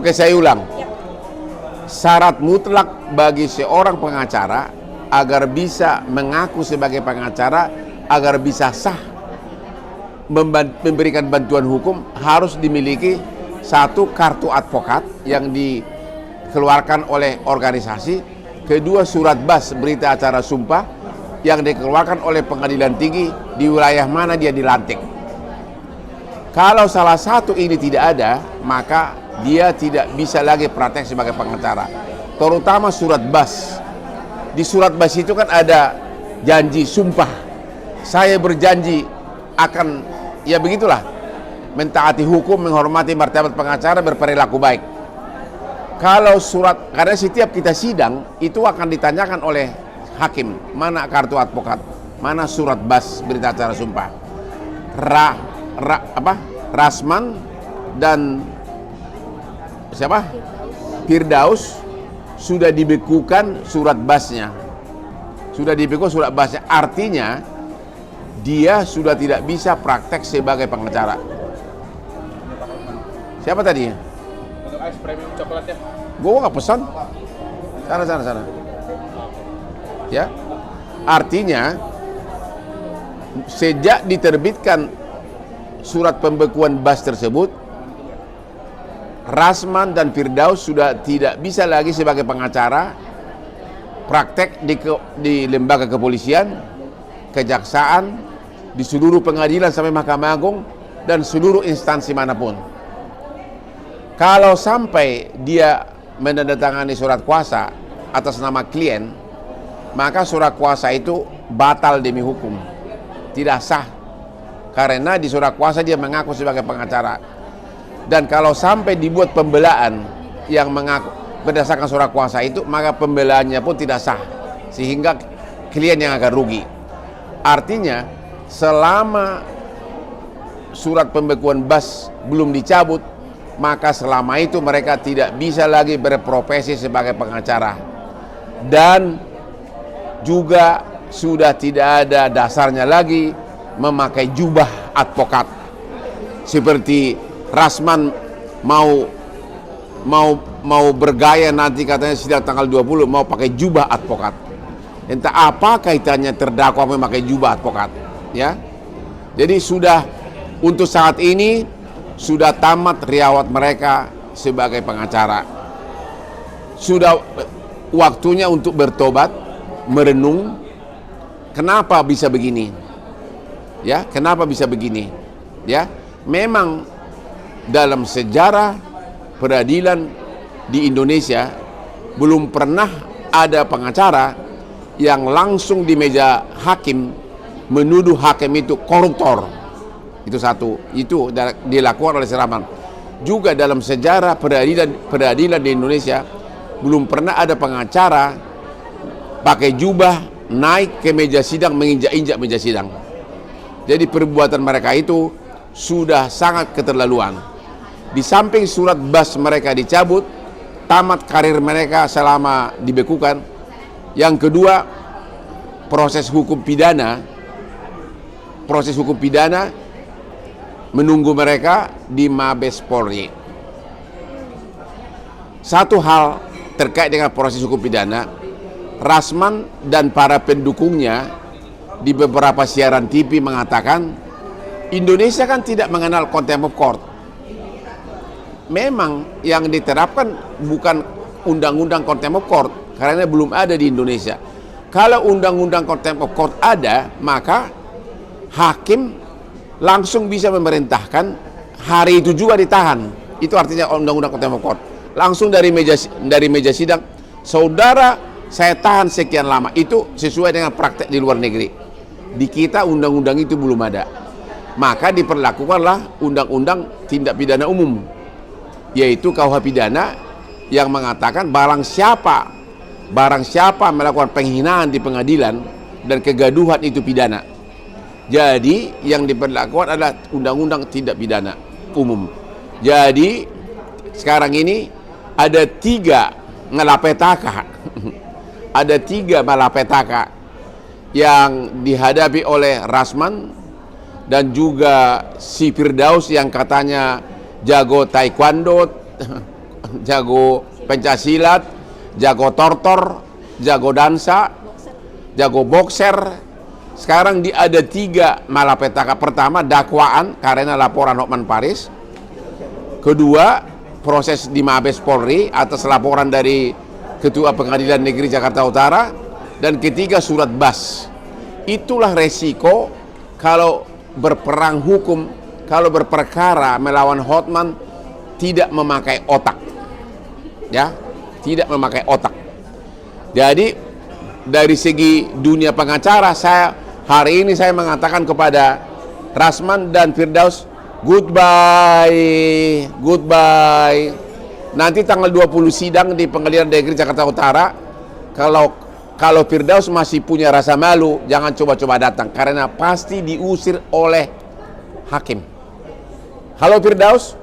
Oke, saya ulang. Syarat mutlak bagi seorang pengacara agar bisa mengaku sebagai pengacara, agar bisa sah memberikan bantuan hukum, harus dimiliki satu, kartu advokat yang dikeluarkan oleh organisasi, kedua, surat bas berita acara sumpah yang dikeluarkan oleh pengadilan tinggi di wilayah mana dia dilantik. Kalau salah satu ini tidak ada, maka dia tidak bisa lagi praktek sebagai pengacara. Terutama surat bas. Di surat bas itu kan ada janji sumpah. Saya berjanji akan, ya begitulah, mentaati hukum, menghormati martabat pengacara, berperilaku baik. Kalau surat, karena setiap kita sidang itu akan ditanyakan oleh hakim, mana kartu advokat, mana surat bas berita acara sumpah. Rasman dan siapa? Firdaus sudah dibekukan surat basnya. Sudah dibekukan surat basnya, artinya dia sudah tidak bisa praktek sebagai pengacara. Siapa tadi? Untuk ice premium coklatnya. Gue nggak pesan. Sana. Ya, artinya sejak diterbitkan surat pembekuan bas tersebut, Rasman dan Firdaus sudah tidak bisa lagi sebagai pengacara praktek di lembaga kepolisian, kejaksaan, di seluruh pengadilan sampai Mahkamah Agung dan seluruh instansi manapun. Kalau sampai dia menandatangani surat kuasa atas nama klien, maka surat kuasa itu batal demi hukum, tidak sah, karena di surat kuasa dia mengaku sebagai pengacara. Dan kalau sampai dibuat pembelaan yang mengaku berdasarkan surat kuasa itu, maka pembelaannya pun tidak sah, sehingga klien yang akan rugi. Artinya selama surat pembekuan bas belum dicabut, maka selama itu mereka tidak bisa lagi berprofesi sebagai pengacara, dan juga sudah tidak ada dasarnya lagi memakai jubah advokat. Seperti Rasman mau bergaya nanti katanya sidang tanggal 20 mau pakai jubah advokat. Entah apa kaitannya terdakwa memakai jubah advokat, ya. Jadi sudah, untuk saat ini sudah tamat riwayat mereka sebagai pengacara. Sudah waktunya untuk bertobat, merenung, kenapa bisa begini? Ya, kenapa bisa begini? Ya, memang dalam sejarah peradilan di Indonesia belum pernah ada pengacara yang langsung di meja hakim menuduh hakim itu koruptor. Itu satu, itu dilakukan oleh Rasman. Juga dalam sejarah peradilan di Indonesia belum pernah ada pengacara pakai jubah naik ke meja sidang, menginjak-injak meja sidang. Jadi perbuatan mereka itu sudah sangat keterlaluan. Di samping surat bas mereka dicabut, tamat karir mereka selama dibekukan. Yang kedua, proses hukum pidana menunggu mereka di Mabes Polri. Satu hal terkait dengan proses hukum pidana, Rasman dan para pendukungnya di beberapa siaran TV mengatakan Indonesia kan tidak mengenal contempt of court. Memang yang diterapkan bukan undang-undang contempt of court, karena belum ada di Indonesia. Kalau undang-undang contempt of court ada, maka hakim langsung bisa memerintahkan hari itu juga ditahan. Itu artinya undang-undang contempt of court. Langsung dari meja sidang, saudara saya tahan sekian lama. Itu sesuai dengan praktek di luar negeri. Di kita undang-undang itu belum ada. Maka diperlakukanlah undang-undang tindak pidana umum, yaitu KUH pidana, yang mengatakan barang siapa melakukan penghinaan di pengadilan dan kegaduhan itu pidana. Jadi yang diperlakukan adalah undang-undang tindak pidana umum. Jadi sekarang ini ada 3 malapetaka ada 3 malapetaka yang dihadapi oleh Rasman dan juga si Firdaus yang katanya jago taekwondo, jago pencaksilat, jago tortor, jago dansa, jago boxer. Sekarang ada 3 malapetaka. Pertama, dakwaan karena laporan Hotman Paris. Kedua, proses di Mabes Polri atas laporan dari Ketua Pengadilan Negeri Jakarta Utara. Dan ketiga, surat bas. Itulah resiko kalau berperang hukum, kalau berperkara melawan Hotman, tidak memakai otak. Ya, tidak memakai otak. Jadi dari segi dunia pengacara, hari ini saya mengatakan kepada Rasman dan Firdaus, goodbye. Nanti tanggal 20 sidang di Pengadilan Negeri Jakarta Utara. Kalau Firdaus masih punya rasa malu, jangan coba-coba datang karena pasti diusir oleh hakim. Halo Firdaus,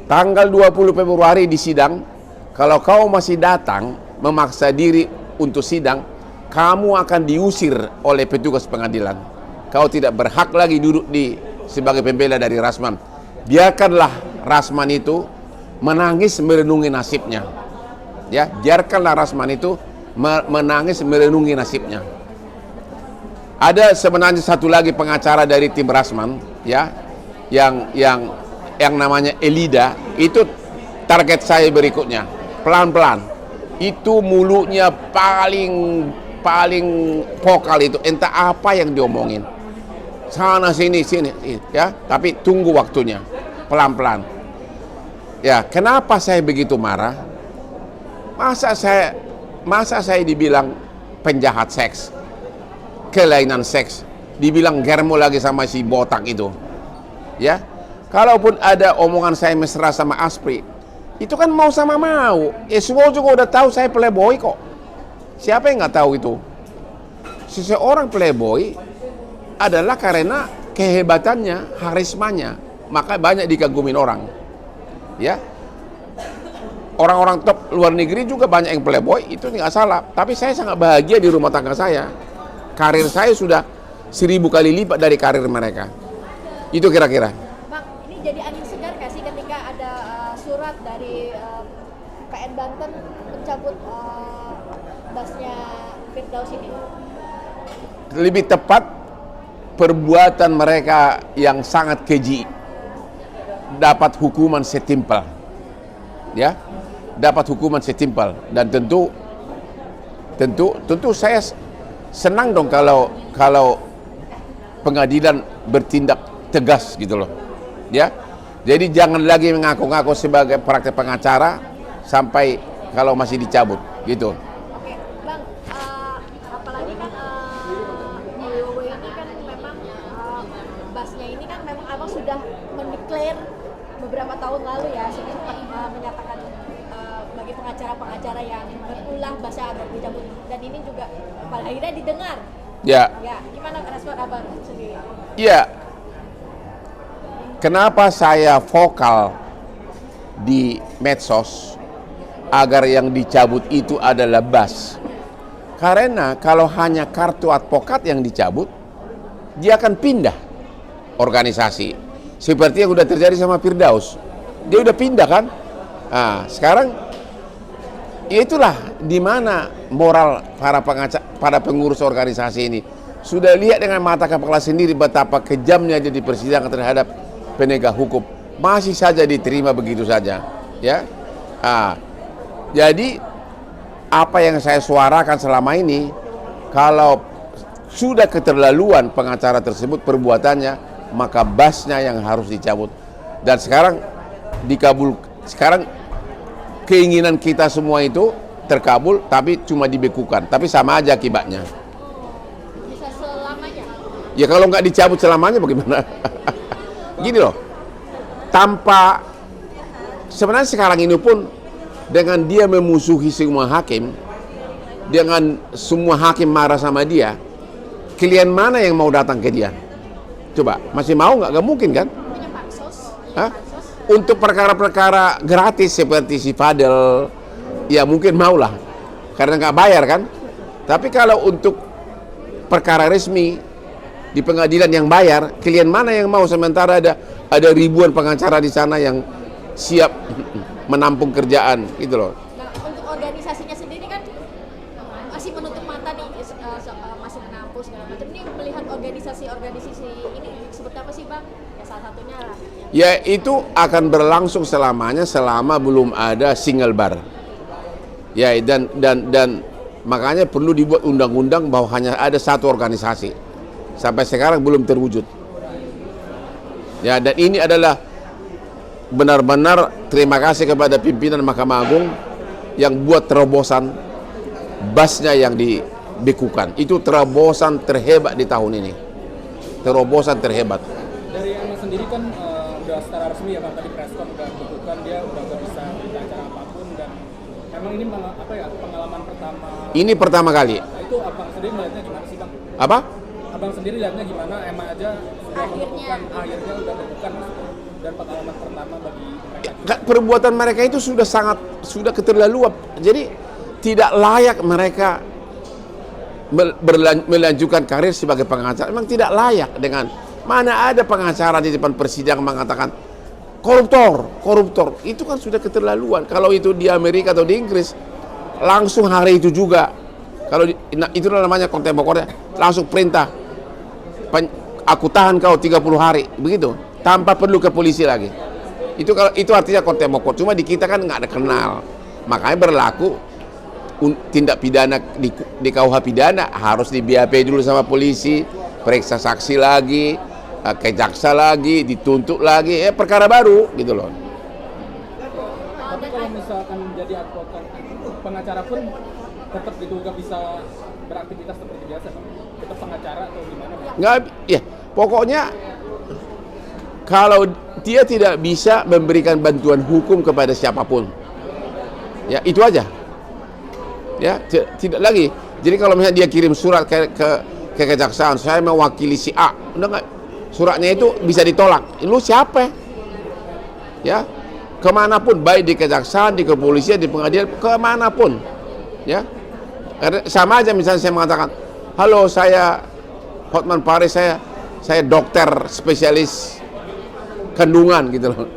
tanggal 20 Februari di sidang. Kalau kau masih datang memaksa diri untuk sidang, kamu akan diusir oleh petugas pengadilan. Kau tidak berhak lagi duduk sebagai pembela dari Rasman. Biarkanlah Rasman itu menangis merenungi nasibnya. Ya, biarkanlah Rasman itu menangis merenungi nasibnya. Ada sebenarnya satu lagi pengacara dari tim Rasman, ya, yang namanya Elida. Itu target saya berikutnya. Pelan-pelan. Itu mulutnya paling vokal itu, entah apa yang diomongin. Sana sini, ya. Tapi tunggu waktunya. Pelan-pelan. Ya, kenapa saya begitu marah? Masa saya dibilang penjahat seks, kelainan seks, dibilang germo lagi sama si botak itu. Ya. Kalaupun ada omongan saya mesra sama Aspri, itu kan mau sama mau. Semua juga udah tahu saya playboy kok. Siapa yang nggak tahu itu? Seseorang playboy adalah karena kehebatannya, karismanya, maka banyak dikagumin orang. Ya, orang-orang top luar negeri juga banyak yang playboy, itu nggak salah. Tapi saya sangat bahagia di rumah tangga saya. Karir saya sudah 1000 kali lipat dari karir mereka. Itu kira-kira. Bang, ini jadi angin segar nggak sih ketika ada surat dari PN Banten mencabut basnya Firdaus ini? Lebih tepat, perbuatan mereka yang sangat keji dapat hukuman setimpal. Ya, dapat hukuman setimpal. Dan tentu saya senang dong kalau pengadilan bertindak tegas gitu loh. Ya. Jadi jangan lagi mengaku-ngaku sebagai praktek pengacara sampai kalau masih dicabut gitu. Oke, Bang, apalagi kan Bowo ini kan memang basnya ini kan memang abang sudah mendeklar beberapa tahun lalu ya, sempat menyatakan bagi pengacara-pengacara yang berulah basnya agar dicabut, dan ini juga pada akhirnya didengar. Ya. Ya, gimana respon abang sendiri? Ya. Kenapa saya vokal di medsos agar yang dicabut itu adalah bas? Karena kalau hanya kartu advokat yang dicabut, dia akan pindah organisasi. Seperti yang udah terjadi sama Firdaus. Dia udah pindah kan? Nah, sekarang itulah di mana moral para pengurus organisasi ini. Sudah lihat dengan mata kepala sendiri betapa kejamnya jadi persidangan terhadap penegak hukum, masih saja diterima begitu saja, ya. Jadi apa yang saya suarakan selama ini, kalau sudah keterlaluan pengacara tersebut perbuatannya, maka basnya yang harus dicabut. Dan sekarang sekarang keinginan kita semua itu terkabul, tapi cuma dibekukan, tapi sama aja akibatnya. Bisa selamanya? Ya kalau nggak dicabut selamanya bagaimana? Gini loh, sebenarnya sekarang ini pun dengan dia memusuhi semua hakim, dengan semua hakim marah sama dia, klien mana yang mau datang ke dia? Coba, masih mau nggak? Nggak mungkin kan? Punya pansos? Hah? Untuk perkara-perkara gratis seperti si Fadel, ya mungkin maulah, karena nggak bayar kan? Tapi kalau untuk perkara resmi di pengadilan yang bayar, klien mana yang mau, sementara ada ribuan pengacara di sana yang siap menampung kerjaan gitu loh. Nah, untuk organisasinya sendiri kan masih menutup mata nih, masih menampung segala macam. Ini melihat organisasi ini seperti apa sih Bang? Ya salah satunya lah. Ya itu akan berlangsung selamanya selama belum ada single bar. Ya dan makanya perlu dibuat undang-undang bahwa hanya ada satu organisasi. Sampai sekarang belum terwujud. Ya, dan ini adalah benar-benar terima kasih kepada pimpinan Mahkamah Agung yang buat terobosan basnya yang dibekukan. Itu terobosan terhebat di tahun ini. Terobosan terhebat. Dari Ahmad sendiri kan udah secara resmi ya Bang, tadi preskon udah dibekukan, dia udah gak bisa berita acara apapun, dan emang ini pengalaman pertama. Ini pertama kali. Nah, itu Abang sendiri melihatnya gimana sih Bang? Apa? Abang sendiri lihatnya gimana? Emang aja sudah membekukan, akhirnya udah membekukan, dan pengalaman pertama bagi mereka. Perbuatan mereka itu sudah keterlaluan. Jadi tidak layak mereka melanjutkan karir sebagai pengacara. Memang tidak layak. Dengan mana ada pengacara di depan persidangan mengatakan koruptor. Itu kan sudah keterlaluan. Kalau itu di Amerika atau di Inggris langsung hari itu juga. Kalau itu namanya konten pokoknya langsung perintah, aku tahan kau 30 hari begitu, tanpa perlu ke polisi lagi. Itu artinya konten pokok. Cuma di kita kan nggak ada kenal, makanya berlaku tindak pidana di KUH pidana harus di BAP dulu sama polisi, periksa saksi lagi, ke jaksa lagi, dituntut lagi, perkara baru gitu loh. Tapi kalau misalkan menjadi advokat, pengacara pun tetap diduga bisa beraktivitas seperti biasa, Bang? Tetap pengacara atau gimana, Bang? Nggak, ya pokoknya kalau dia tidak bisa memberikan bantuan hukum kepada siapapun, ya itu aja. Ya, tidak lagi. Jadi kalau misalnya dia kirim surat ke kejaksaan, saya mewakili si A, udah nggak, suratnya itu bisa ditolak. Lu siapa? Ya, kemanapun, baik di kejaksaan, di kepolisian, di pengadilan, kemanapun. Ya, sama aja misalnya saya mengatakan, halo saya Hotman Paris, saya dokter spesialis kandungan gitu loh.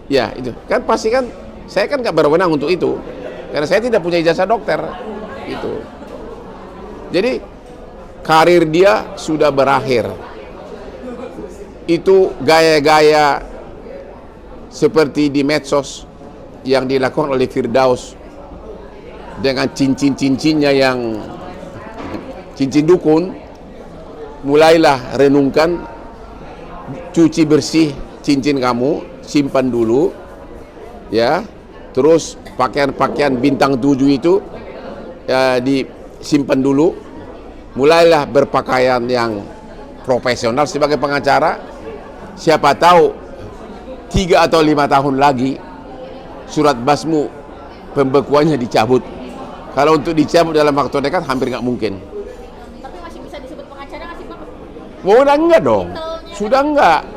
Ya itu kan pasti kan saya kan nggak berwenang untuk itu karena saya tidak punya ijazah dokter gitu. Jadi karir dia sudah berakhir. Itu gaya-gaya seperti di medsos yang dilakukan oleh Firdaus dengan cincin-cincinnya yang cincin dukun, mulailah renungkan, cuci bersih cincin kamu, simpan dulu, ya. Terus pakaian-pakaian bintang 7 itu ya, disimpan dulu. Mulailah berpakaian yang profesional sebagai pengacara. Siapa tahu 3 atau 5 tahun lagi surat basmu pembekuannya dicabut. Kalau untuk dicabut dalam waktu dekat hampir nggak mungkin. Tapi masih bisa disebut pengacara nggak sih Bang? Udah enggak dong. Sudah enggak.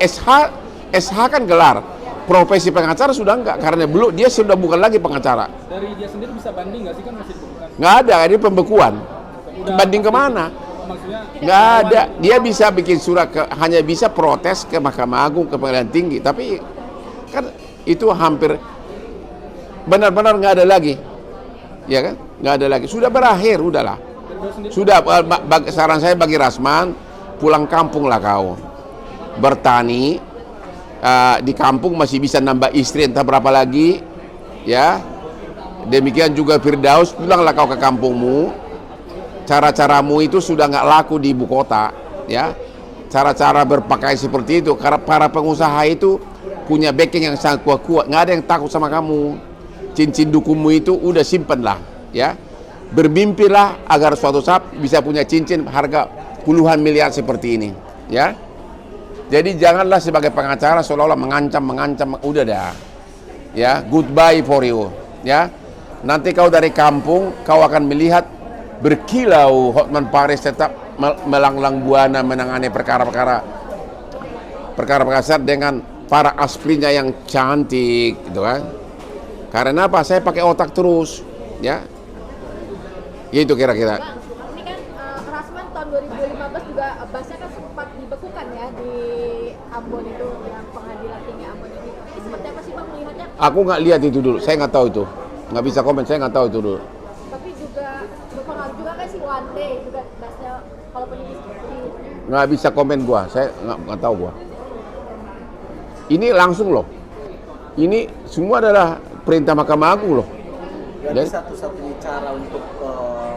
SH kan gelar. Profesi pengacara sudah enggak, karena dia sudah bukan lagi pengacara. Dari dia sendiri bisa banding nggak sih, kan masih dibekukan? Nggak ada, ini pembekuan. Banding kemana? Maksudnya Nggak ada. Dia bisa bikin surat, hanya bisa protes ke Mahkamah Agung, ke Pengadilan Tinggi. Tapi kan itu hampir benar-benar nggak ada lagi. Ya kan? Nggak ada lagi. Sudah berakhir, udahlah. Sudah, saran saya bagi Rasman, pulang kampung lah kau. Bertani, di kampung masih bisa nambah istri entah berapa lagi, ya. Demikian juga Firdaus, pulanglah kau ke kampungmu. Cara-caramu itu sudah nggak laku di ibu kota, ya. Cara-cara berpakaian seperti itu, karena para pengusaha itu punya backing yang sangat kuat, nggak ada yang takut sama kamu. Cincin dukunmu itu udah simpenlah, ya. Bermimpilah agar suatu saat bisa punya cincin harga puluhan miliar seperti ini, ya. Jadi janganlah sebagai pengacara seolah-olah mengancam, udah dah. Ya, goodbye for you, ya. Nanti kau dari kampung, kau akan melihat berkilau Hotman Paris tetap melanglang buana menangani perkara-perkara dengan para asprinya yang cantik, gitu kan. Karena apa? Saya pakai otak terus, ya. Itu kira-kira. Bang, ini kan Rasman tahun 2015 juga basnya kan sempat dibekukan ya di Ambon itu, yang pengadilan tinggi Ambon ini. seperti apa sih Bang melihatnya? Aku nggak lihat itu dulu, saya nggak tahu itu. Nggak bisa komen, saya nggak tahu itu dulu. Tapi juga berpengaruh juga kan sih one day juga basnya kalau penyidik Nggak bisa komen gua, saya nggak tahu gua. Ini langsung loh. Ini semua adalah perintah Mahkamah Agung loh. Jadi satu-satunya cara untuk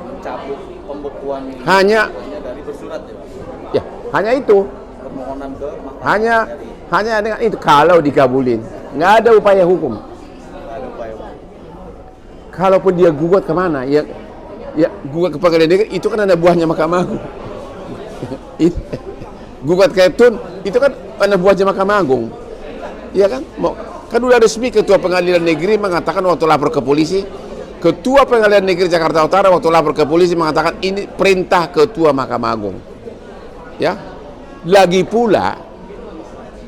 mencabut pembekuan ini Hanya dari bersurat ya, Pak? ya, hanya itu. Permohonan ke mahkamah Hanya dengan itu kalau dikabulin. Nggak ada upaya hukum. nggak ada upaya, Pak. Kalaupun dia gugat kemana, ya gugat ke pengadilan negeri itu kan ada buahnya Mahkamah Agung. Gugat ke Tun itu kan ada buahnya Mahkamah Agung. Iya kan? Kan udah resmi ketua pengadilan negeri mengatakan waktu lapor ke polisi, ketua pengadilan negeri Jakarta Utara waktu lapor ke polisi mengatakan ini perintah ketua Mahkamah Agung. Ya. Lagi pula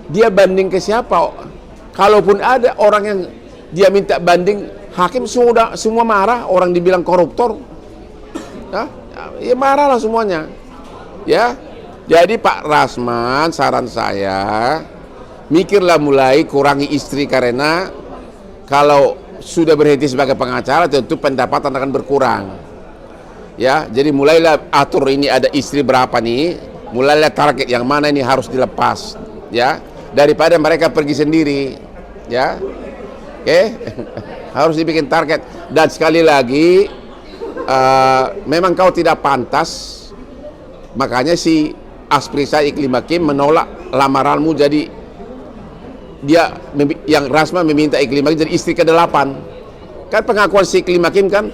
dia banding ke siapa? Kalaupun ada orang yang dia minta banding, hakim semua marah, orang dibilang koruptor. Ya marah lah semuanya. Ya. Jadi Pak Rasman, saran saya, mikirlah mulai kurangi istri karena kalau sudah berhenti sebagai pengacara tentu pendapatan akan berkurang. Ya, jadi mulailah atur ini ada istri berapa nih, mulailah target yang mana ini harus dilepas, ya, daripada mereka pergi sendiri, ya. Oke, harus dibikin target. Dan sekali lagi, memang kau tidak pantas, makanya si Asprisa Iklim Hakim menolak lamaranmu jadi dia yang Rasman meminta Iklim Hakim jadi istri ke-8. Kan pengakuan si Iklim Hakim kan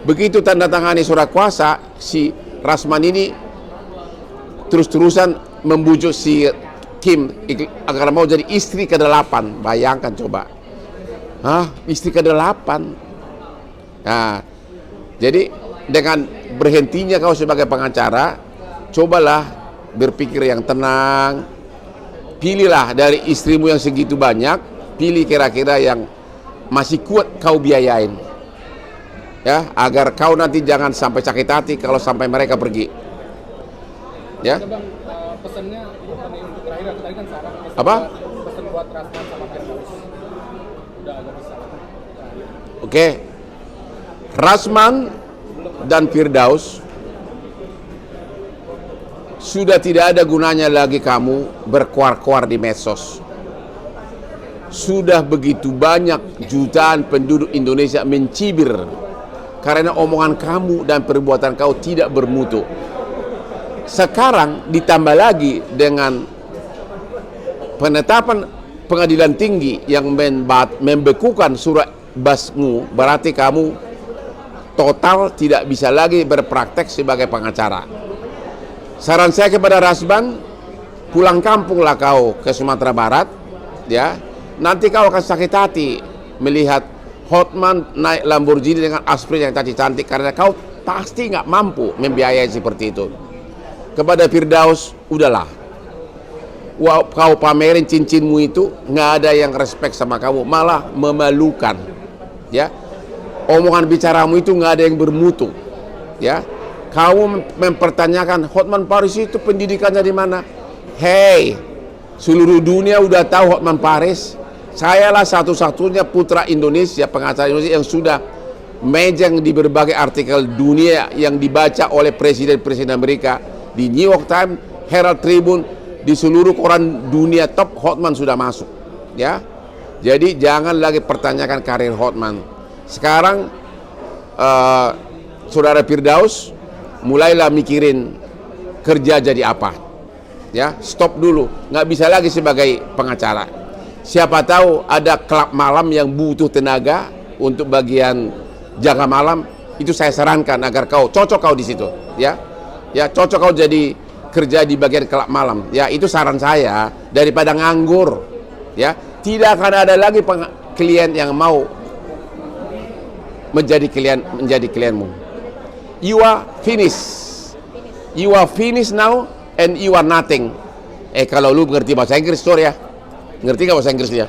begitu tanda tangani surat kuasa si Rasman ini terus-terusan membujuk si Kim agar mau jadi istri ke-8. Bayangkan coba. Istri ke-8. Nah, jadi dengan berhentinya kau sebagai pengacara, cobalah berpikir yang tenang. Pilihlah dari istrimu yang segitu banyak, pilih kira-kira yang masih kuat kau biayain, ya, agar kau nanti jangan sampai sakit hati kalau sampai mereka pergi. Ya. Bang, pesannya untuk terakhir aku tadi kan saran Apa? Pesan buat Rasman sama Firdaus. Udah agak bisa. Oke. Rasman dan Firdaus, sudah tidak ada gunanya lagi kamu berkuar-kuar di medsos. Sudah begitu banyak jutaan penduduk Indonesia mencibir karena omongan kamu dan perbuatan kau tidak bermutu. Sekarang ditambah lagi dengan penetapan pengadilan tinggi yang membekukan surat basmu, berarti kamu total tidak bisa lagi berpraktek sebagai pengacara. Saran saya kepada Rasman, pulang kampunglah kau ke Sumatera Barat, ya. Nanti kau akan sakit hati melihat Hotman naik Lamborghini dengan Aspri yang cantik-cantik karena kau pasti nggak mampu membiayai seperti itu. Kepada Firdaus, udahlah. Kau pamerin cincinmu itu, nggak ada yang respect sama kamu, malah memalukan, ya. Omongan bicaramu itu nggak ada yang bermutu, ya. Kamu mempertanyakan Hotman Paris itu pendidikannya di mana? Hey, seluruh dunia udah tahu Hotman Paris. Sayalah satu-satunya putra Indonesia, pengacara Indonesia yang sudah mejeng di berbagai artikel dunia yang dibaca oleh presiden-presiden Amerika, di New York Times, Herald Tribune, di seluruh koran dunia top Hotman sudah masuk, ya. Jadi jangan lagi pertanyakan karir Hotman. Sekarang saudara Firdaus, mulailah mikirin kerja jadi apa, ya. Stop dulu, nggak bisa lagi sebagai pengacara. Siapa tahu ada klub malam yang butuh tenaga untuk bagian jaga malam, itu saya sarankan agar kau cocok kau di situ, ya. Ya, cocok kau jadi kerja di bagian klub malam, ya. Itu saran saya daripada nganggur, ya. Tidak akan ada lagi klien yang mau menjadi klienmu. You are finished. You are finished now and you are nothing. Kalau lu ngerti bahasa Inggris, sorry ya. Ngerti gak bahasa Inggris dia?